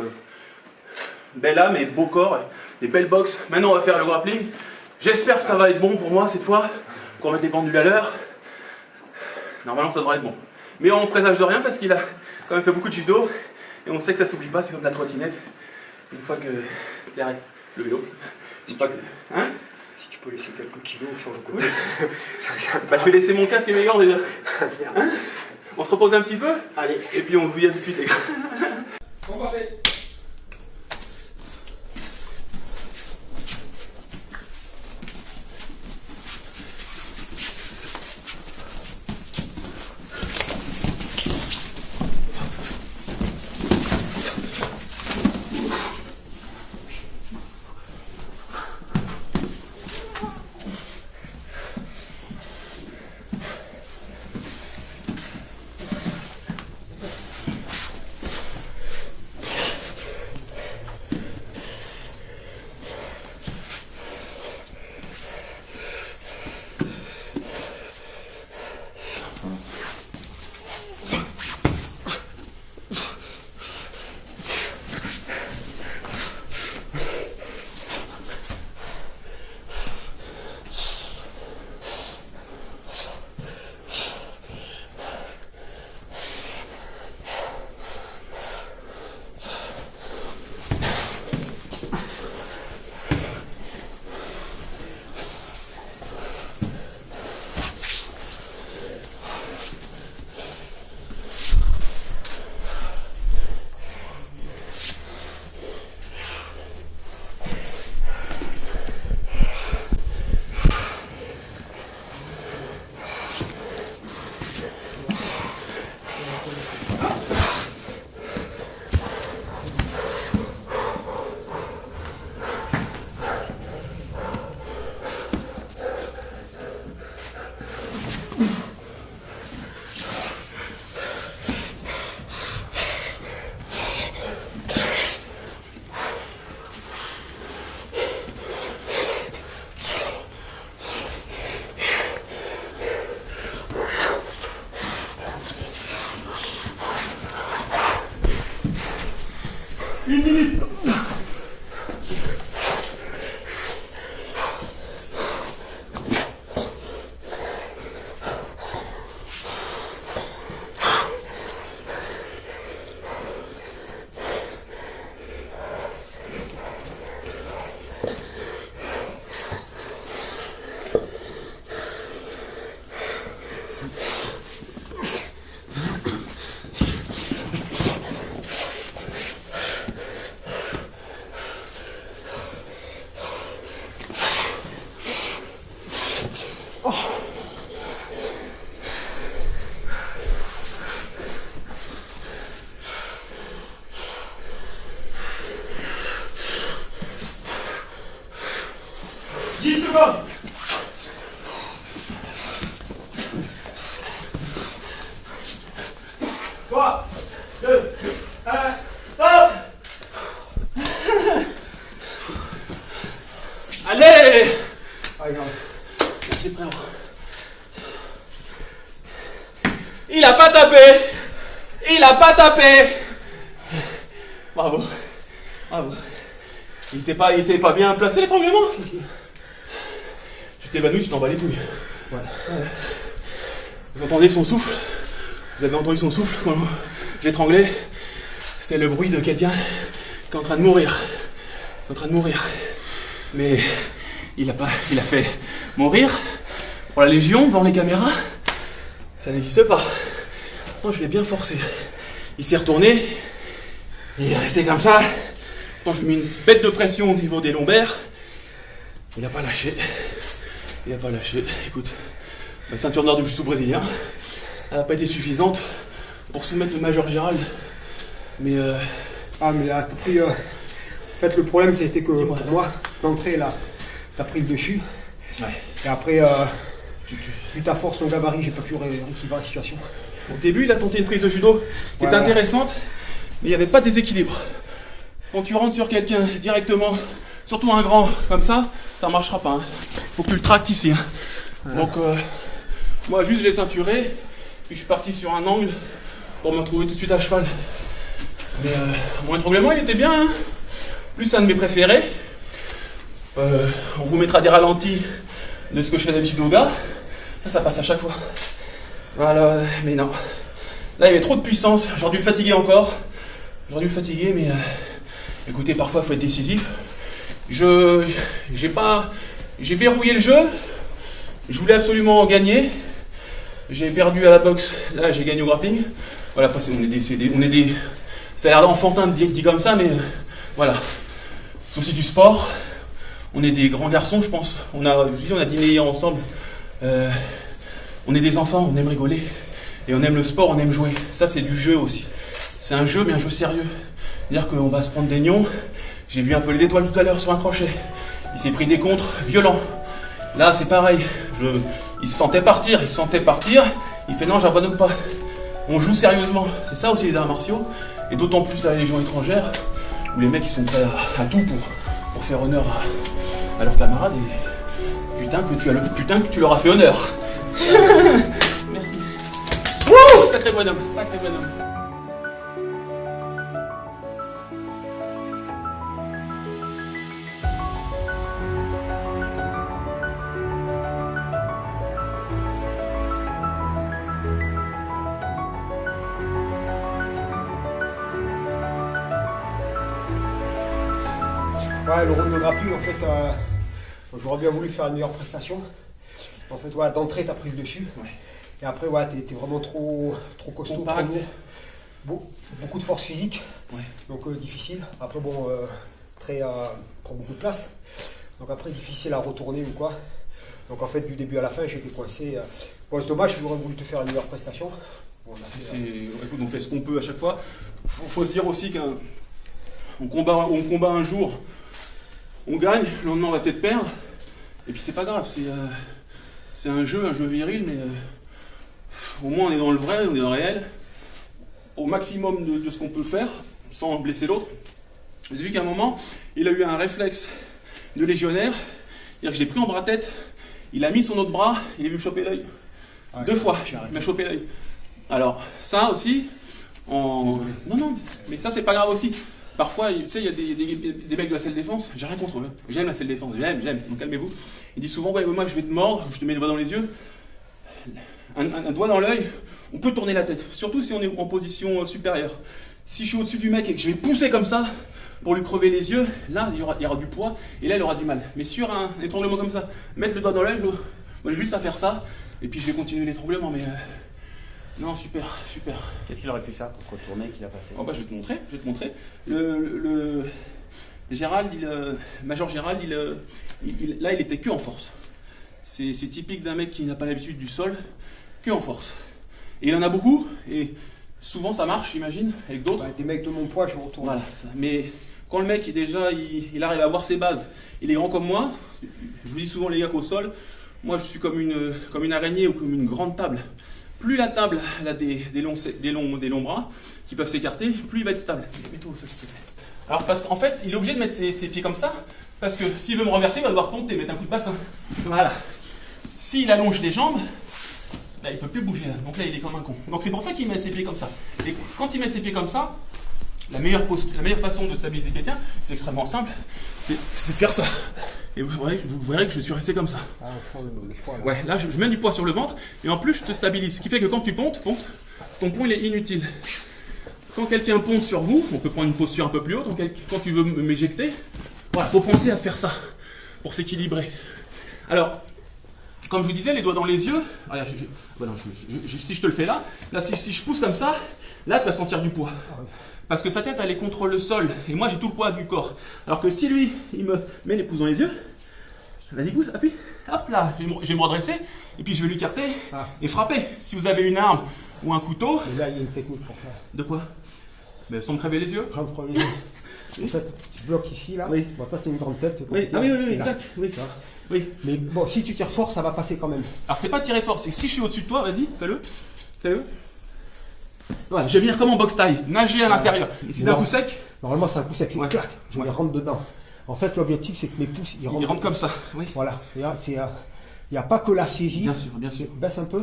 belle âme et beau corps, des belles boxes. Maintenant on va faire le grappling. J'espère que ça va être bon pour moi cette fois, qu'on va mettre les pendules à l'heure. Normalement ça devrait être bon. Mais on présage de rien parce qu'il a quand même fait beaucoup de judo et on sait que ça s'oublie pas, c'est comme la trottinette. Une fois que tu arrêtes le vélo, une fois que... Hein? Si tu peux laisser quelques kilos sur le côté. Bah, je vais laisser mon casque et mes gants déjà. Hein? On se repose un petit peu. Allez. Et puis on vous dit à tout de suite les gars. On va faire. Allez! Merci frérot. Il a pas tapé! Il a pas tapé! Bravo. Bravo. Il était pas bien placé l'étranglement? Tu t'évanouis, tu t'en bats les couilles. Ouais. Vous entendez son souffle? Vous avez entendu son souffle quand je l'étranglais? C'était le bruit de quelqu'un qui est en train de mourir. En train de mourir. Mais il a fait mourir pour la Légion, devant les caméras. Ça n'existe pas. Non, je l'ai bien forcé. Il s'est retourné. Il est resté comme ça. Quand je lui ai mis une bête de pression au niveau des lombaires. Il n'a pas lâché. Il n'a pas lâché. Écoute, la ceinture noire du jiu-jitsu brésilien, elle n'a pas été suffisante pour soumettre le Major Gérald. Mais Ah, mais là, t'as pris. En fait, le problème, c'était que pour moi, d'entrée, là, t'as pris le dessus. Ouais. Et après, vu ta force, ton gabarit, j'ai pas pu rééquilibrer la situation. Au début, il a tenté une prise de judo qui était intéressante, mais il n'y avait pas de déséquilibre. Quand tu rentres sur quelqu'un directement, surtout un grand comme ça marchera pas. Faut que tu le tractes ici. Donc, moi, juste, je l'ai ceinturé, puis je suis parti sur un angle pour me retrouver tout de suite à cheval. Mais mon étranglement, il était bien. Plus, c'est un de mes préférés. On vous mettra des ralentis de ce que je fais d'habitude au gars. Ça passe à chaque fois. Voilà, mais non. Là, il y avait trop de puissance. J'aurais dû le fatiguer encore. Mais écoutez, parfois, il faut être décisif. J'ai verrouillé le jeu. Je voulais absolument gagner. J'ai perdu à la boxe. Là, j'ai gagné au grappling. Voilà, après, on est des. Ça a l'air enfantin de dire comme ça, mais voilà. C'est aussi du sport. On est des grands garçons, je pense. On a dîné ensemble. On est des enfants, on aime rigoler. Et on aime le sport, on aime jouer. Ça, c'est du jeu aussi. C'est un jeu, mais un jeu sérieux. C'est-à-dire qu'on va se prendre des nions. J'ai vu un peu les étoiles tout à l'heure sur un crochet. Il s'est pris des contres violents. Là, c'est pareil. Il se sentait partir. Il fait non, j'abandonne pas. On joue sérieusement. C'est ça aussi les arts martiaux. Et d'autant plus à la Légion étrangère, où les mecs ils sont prêts à tout pour faire honneur à leurs camarades. Et putain que tu leur as fait honneur. Merci. Wouh, sacré bonhomme. Ouais, le round de grappling, en fait, j'aurais bien voulu faire une meilleure prestation. En fait, ouais, d'entrée, t'as pris le dessus. Ouais. Et après, ouais, t'es vraiment trop costaud. Compact. Beaucoup de force physique. Ouais. Donc, difficile. Après, bon, prend beaucoup de place. Donc, après, difficile à retourner ou quoi. Donc, en fait, du début à la fin, j'étais coincé. Bon, c'est dommage, j'aurais voulu te faire une meilleure prestation. Bon, écoute, on fait ce qu'on peut à chaque fois. Faut se dire aussi qu'on combat un jour. On gagne, le lendemain on va peut-être perdre, et puis c'est pas grave, c'est un jeu viril, mais au moins on est dans le vrai, on est dans le réel, au maximum de ce qu'on peut faire, sans blesser l'autre. Vous avez vu qu'à un moment, il a eu un réflexe de légionnaire, c'est-à-dire que je l'ai pris en bras-tête, il a mis son autre bras, il est venu me choper l'œil. 2 fois, il m'a chopé l'œil. Alors, ça aussi, non, mais ça c'est pas grave aussi. Parfois, tu sais, il y a des mecs de la selle défense, j'ai rien contre eux. J'aime la selle défense, j'aime, donc calmez-vous. Ils disent souvent, ouais, moi je vais te mordre, je te mets le doigt dans les yeux. Un doigt dans l'œil, on peut tourner la tête, surtout si on est en position supérieure. Si je suis au-dessus du mec et que je vais pousser comme ça pour lui crever les yeux, là il y aura du poids et là il aura du mal. Mais sur un étranglement comme ça, mettre le doigt dans l'œil, moi j'ai juste à faire ça et puis je vais continuer l'étranglement. Mais non, super. Qu'est-ce qu'il aurait pu faire pour retourner qu'il n'a pas fait? Oh bah je vais te montrer. Gérald, Major Gérald, là il était que en force. C'est typique d'un mec qui n'a pas l'habitude du sol, que en force. Et il en a beaucoup, et souvent ça marche, j'imagine, avec d'autres. Des mecs de mon poids, je retourne. Voilà. Mais quand le mec il arrive à avoir ses bases, il est grand comme moi. Je vous dis souvent les gars qu'au sol, moi je suis comme une araignée ou comme une grande table. Plus la table elle a des longs bras qui peuvent s'écarter, plus il va être stable. Mets-toi au sol, s'il te plaît. Alors parce qu'en fait, il est obligé de mettre ses pieds comme ça, parce que s'il veut me renverser, il va devoir tomber, mettre un coup de bassin. Voilà. S'il allonge les jambes, là il ne peut plus bouger. Là. Donc là il est comme un con. Donc c'est pour ça qu'il met ses pieds comme ça. Et quand il met ses pieds comme ça, la meilleure façon de stabiliser quelqu'un, c'est extrêmement simple, c'est de faire ça. Et vous verrez que je suis resté comme ça. Ouais, là je mets du poids sur le ventre et en plus je te stabilise. Ce qui fait que quand tu pontes, ton pont il est inutile. Quand quelqu'un ponte sur vous, on peut prendre une posture un peu plus haute. Quand tu veux m'éjecter, voilà, faut penser à faire ça pour s'équilibrer. Alors, comme je vous disais, les doigts dans les yeux. Regarde, si je te le fais là si je pousse comme ça, là tu vas sentir du poids. Parce que sa tête elle est contre le sol et moi j'ai tout le poids du corps. Alors que si lui il me met les pouces dans les yeux, vas-y pousse, appuie, hop là, je vais me redresser et puis je vais lui écarter et frapper. Si vous avez une arme ou un couteau. Et là il y a une technique pour faire. De quoi? Mais sans me crever les yeux. En fait, tu bloques ici là. Oui. Bon, toi t'as une grande tête. Oui, exact. Oui. Mais bon, si tu tires fort, ça va passer quand même. Alors c'est pas tirer fort, c'est que si je suis au-dessus de toi, vas-y, fais-le. Ouais, je vais venir comme en boxe taille, nager à l'intérieur. Et c'est d'un coup sec. Normalement c'est un coup sec, c'est clac, je me rentre dedans. En fait l'objectif c'est que mes pouces ils rentrent comme ça. Oui. Voilà. Il n'y a pas que la saisie. Bien sûr. Baisse un peu.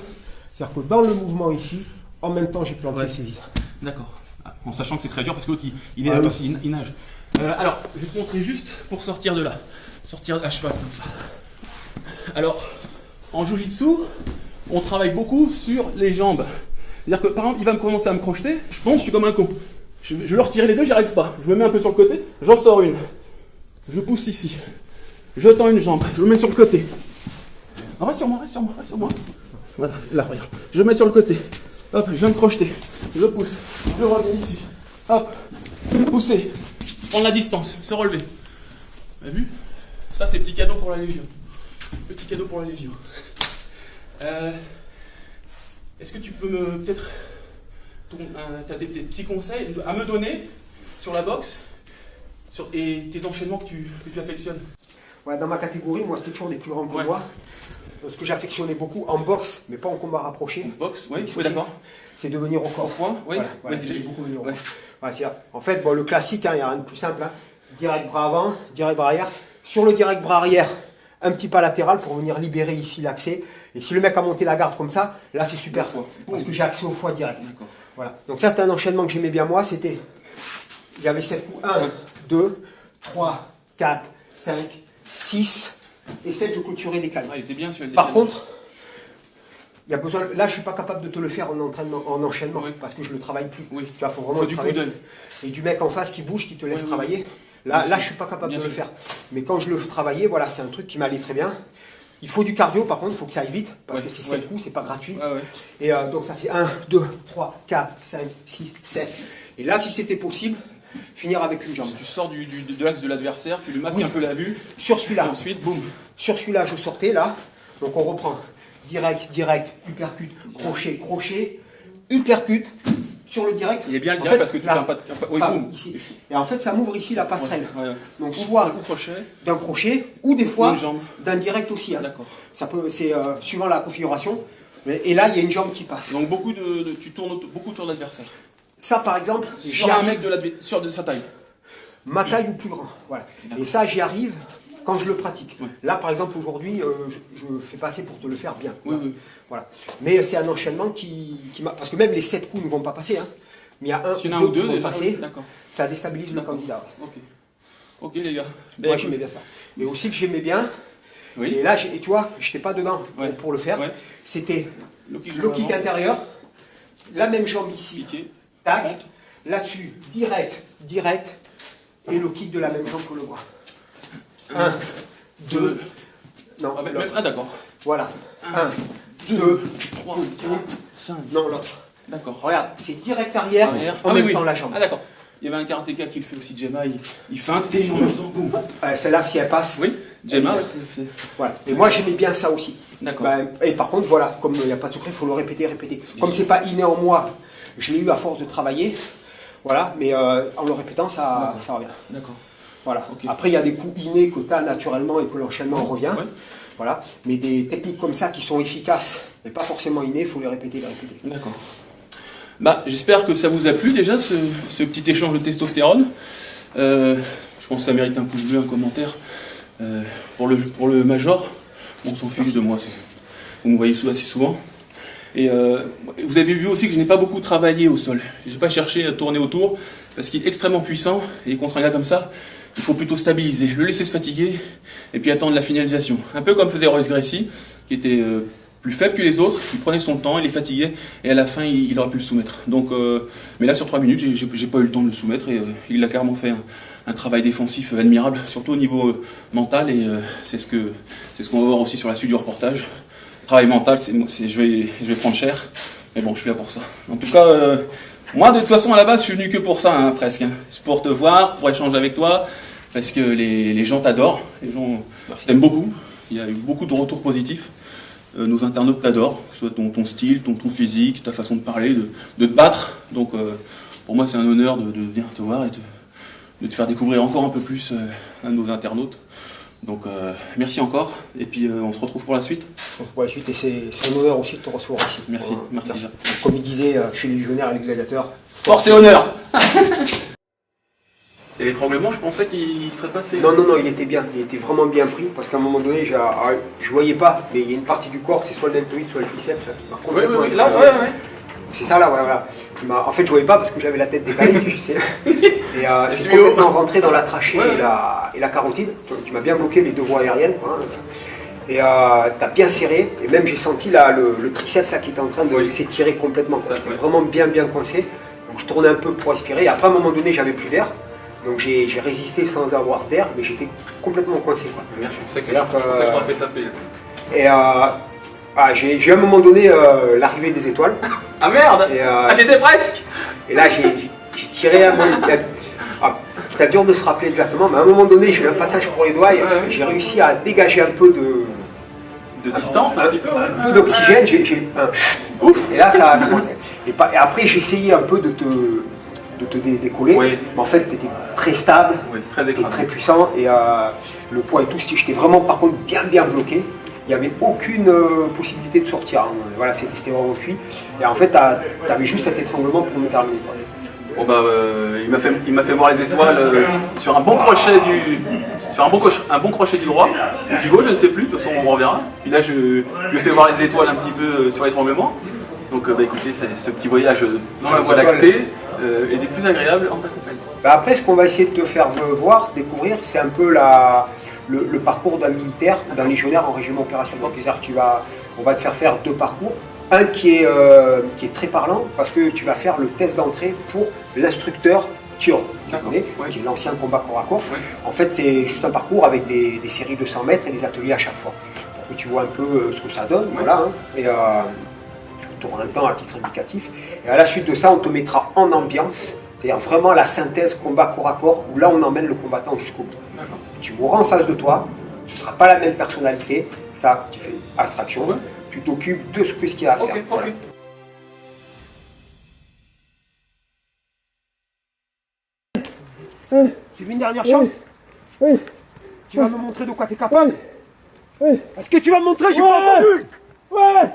C'est-à-dire que dans le mouvement ici, en même temps j'ai planté saisie. D'accord. En sachant que c'est très dur parce que l'autre il est là aussi, il nage. Alors, je vais te montrer juste pour sortir de là. Sortir à cheval comme ça. Alors, en Jiu-Jitsu, on travaille beaucoup sur les jambes. C'est-à-dire que par exemple, il va commencer à me crocheter, je pense que je suis comme un con. Je vais leur tirer les deux, j'y arrive pas. Je me mets un peu sur le côté, j'en sors une. Je pousse ici. Je tends une jambe, je me mets sur le côté. Ah, reste sur moi. Voilà, là, regarde. Je mets sur le côté. Hop, je viens me crocheter. Je pousse. Je reviens ici. Hop. Pousser. Prendre la distance. Se relever. Vous avez vu? Ça, c'est petit cadeau pour la Légion. Petit cadeau pour la Légion. Est-ce que tu peux peut-être... tu as des petits conseils à me donner sur la boxe et tes enchaînements que tu affectionnes? Ouais, dans ma catégorie, moi, c'était toujours des plus grands que moi. Ce que j'affectionnais beaucoup en boxe, mais pas en combat rapproché. Boxe, oui, d'accord. C'est de venir au corps. Au foin, oui. Voilà, j'ai beaucoup venu au corps. Ouais, en fait, bon, le classique, il n'y a rien de plus simple. Direct bras avant, direct bras arrière. Sur le direct bras arrière, un petit pas latéral pour venir libérer ici l'accès. Et si le mec a monté la garde comme ça, là c'est super. Parce que j'ai accès au foie direct. Voilà. Donc ça, c'était un enchaînement que j'aimais bien moi. Il y avait 7 coups. 1, 2, 3, 4, 5, 6. Et 7, je clôturais des calmes. Il était bien sur Par contre, il y a besoin. Là, je suis pas capable de te le faire en enchaînement parce que je le travaille plus. Oui. Tu vois, faut vraiment du coup d'œil. Et du mec en face qui bouge, qui te laisse travailler. Là, je suis pas capable de le faire. Mais quand je le travaillais, voilà, c'est un truc qui m'allait très bien. Il faut du cardio, par contre, il faut que ça aille vite parce que c'est 7 coups, c'est pas gratuit. Et donc ça fait 1, 2, 3, 4, 5, 6, 7. Et là, si c'était possible, finir avec une jambe. Tu sors de l'axe de l'adversaire, tu lui masques un peu la vue. Sur celui-là. Ensuite, boum. Sur celui-là, je sortais là. Donc on reprend. Direct, uppercut, crochet, uppercut. Sur le direct. Il est bien le direct parce que tu fais un pas de. Oui, boum. Ici. Et en fait, ça m'ouvre ici la passerelle. Donc soit d'un crochet ou des fois d'un direct aussi. D'accord. Ça peut, c'est suivant la configuration. Et là, il y a une jambe qui passe. Donc tu tournes beaucoup autour de l'adversaire. Ça, par exemple, Sur un mec de sa taille. Ma taille ou plus grand. Voilà. Et ça, j'y arrive quand je le pratique. Ouais. Là, par exemple, aujourd'hui, je fais pas assez pour te le faire bien. Oui, oui. Voilà. Mais c'est un enchaînement qui m'a... Parce que même les 7 coups ne vont pas passer. Hein. Mais il y a un S'il y en a un ou deux qui vont déjà, passer. d'accord. Ça déstabilise le D'accord. candidat. Ok. Ok les gars. Moi, j'aimais bien ça. Mais aussi que j'aimais bien... Oui. Et là, et tu vois, je n'étais pas dedans Ouais. pour le faire. Ouais. C'était Le kick, le kick intérieur, la même jambe ici, Piqué. tac, là-dessus, direct, et le kick de la même jambe que le bras. 1, 2, non, Ah, même, l'autre. ah d'accord. Voilà. 1, 2, 3, 4, 5. non, l'autre. D'accord. Regarde, c'est direct arrière, Arrière. en même temps la jambe. Ah d'accord. Il y avait un karatéka qui le fait aussi, Gemma, il feinte et en même temps, boum. Celle-là, si elle passe. Oui, Gemma, ouais, Voilà. Et moi, j'aimais bien ça aussi. D'accord. Et par contre, voilà, comme il n'y a pas de secret, il faut le répéter. Comme c'est pas inné en moi, je l'ai eu à force de travailler. Voilà, mais en le répétant, ça revient. D'accord. Voilà. Ok. Après, il y a des coups innés que tu as naturellement et que l'enchaînement revient. Ouais. Voilà. Mais des techniques comme ça qui sont efficaces, mais pas forcément innées, il faut les répéter. D'accord. Bah, j'espère que ça vous a plu déjà, ce petit échange de testostérone. Je pense que ça mérite un pouce bleu, un commentaire. Pour le Major, on s'en fiche de moi. Vous me voyez assez souvent. Et vous avez vu aussi que je n'ai pas beaucoup travaillé au sol. Je n'ai pas cherché à tourner autour, parce qu'il est extrêmement puissant, et contre un gars comme ça, il faut plutôt stabiliser, le laisser se fatiguer, et puis attendre la finalisation. Un peu comme faisait Royce Gracie, qui était plus faible que les autres, il prenait son temps, il les fatiguait, et à la fin, il aurait pu le soumettre. Donc, mais là, sur 3 minutes, j'ai pas eu le temps de le soumettre, et il a carrément fait un travail défensif admirable, surtout au niveau mental, et c'est ce qu'on va voir aussi sur la suite du reportage. Travail mental, je vais prendre cher, mais bon, je suis là pour ça. En tout cas, moi, de toute façon, à la base, je suis venu que pour ça, hein, presque. Hein. Pour te voir, pour échanger avec toi, parce que les gens t'adorent, les gens t'aiment beaucoup. Il y a eu beaucoup de retours positifs. Nos internautes t'adorent, que ce soit ton style, ton physique, ta façon de parler, de te battre. Donc, pour moi, c'est un honneur de venir te voir et de te faire découvrir encore un peu plus à nos internautes. Donc merci encore, et puis on se retrouve pour la suite. Pour la suite, et c'est un honneur aussi de te recevoir ici. Merci, merci. Comme il disait chez les légionnaires et les gladiateurs, force et honneur. Et l'étranglement, je pensais qu'il serait passé. Non, il était bien, il était vraiment bien pris, parce qu'à un moment donné, je voyais pas, mais il y a une partie du corps, c'est soit le deltoïde, soit le biceps. Oui, là, ouais. C'est ça là, voilà. En fait, je voyais pas parce que j'avais la tête décalée, tu sais. Et c'est complètement rentré dans la trachée et la carotide. Tu m'as bien bloqué les deux voies aériennes. Quoi. Et t'as bien serré. Et même j'ai senti là, le triceps là, qui était en train de s'étirer complètement. J'étais vraiment bien coincé. Donc je tournais un peu pour respirer. Et après, à un moment donné, j'avais plus d'air. Donc j'ai résisté sans avoir d'air, mais j'étais complètement coincé. Quoi. Merde, je pensais que je t'aurais fait taper. Et j'ai eu à un moment donné l'arrivée des étoiles. Ah merde! J'étais presque! Et là j'ai tiré un moment. T'as dur de se rappeler exactement, mais à un moment donné j'ai eu un passage pour les doigts et j'ai réussi à dégager un peu de distance, un peu d'oxygène. J'ai eu un ouf! Et là ça et après j'ai essayé un peu de te décoller. Oui. Mais en fait tu étais très stable, très puissant et le poids et tout, j'étais vraiment par contre bien bloqué. Il n'y avait aucune possibilité de sortir. Hein. Voilà, c'était vraiment cuit. Et en fait, tu avais juste cet étranglement pour me terminer. Bon bah, il m'a fait voir les étoiles sur un bon crochet un bon crochet du droit, du gauche, je ne sais plus. De toute façon, on reverra. Puis là, je lui fais voir les étoiles un petit peu sur l'étranglement. Donc, écoutez, ce petit voyage dans la Voie lactée est des plus agréables en ta compagnie. Après, ce qu'on va essayer de te faire découvrir, c'est un peu le parcours d'un militaire ou d'un légionnaire en régiment opérationnel. C'est-à-dire on va te faire 2 parcours. Un qui est très parlant, parce que tu vas faire le test d'entrée pour l'instructeur turc, qui est l'ancien combat corps à corps. Ouais. En fait, c'est juste un parcours avec des séries de 100 mètres et des ateliers à chaque fois. Pour que tu vois un peu ce que ça donne. Ouais. Voilà, hein. Et tu auras un temps à titre indicatif. Et à la suite de ça, on te mettra en ambiance. C'est-à-dire vraiment la synthèse combat corps à corps, où là on emmène le combattant jusqu'au bout. Tu mourras en face de toi, ce ne sera pas la même personnalité, ça tu fais abstraction, tu t'occupes de ce qu'il y a à faire. Voilà. Tu veux une dernière chance? Oui. Tu vas me montrer de quoi tu es capable? Oui. Est-ce que tu vas me montrer? J'ai pas entendu. Ouais.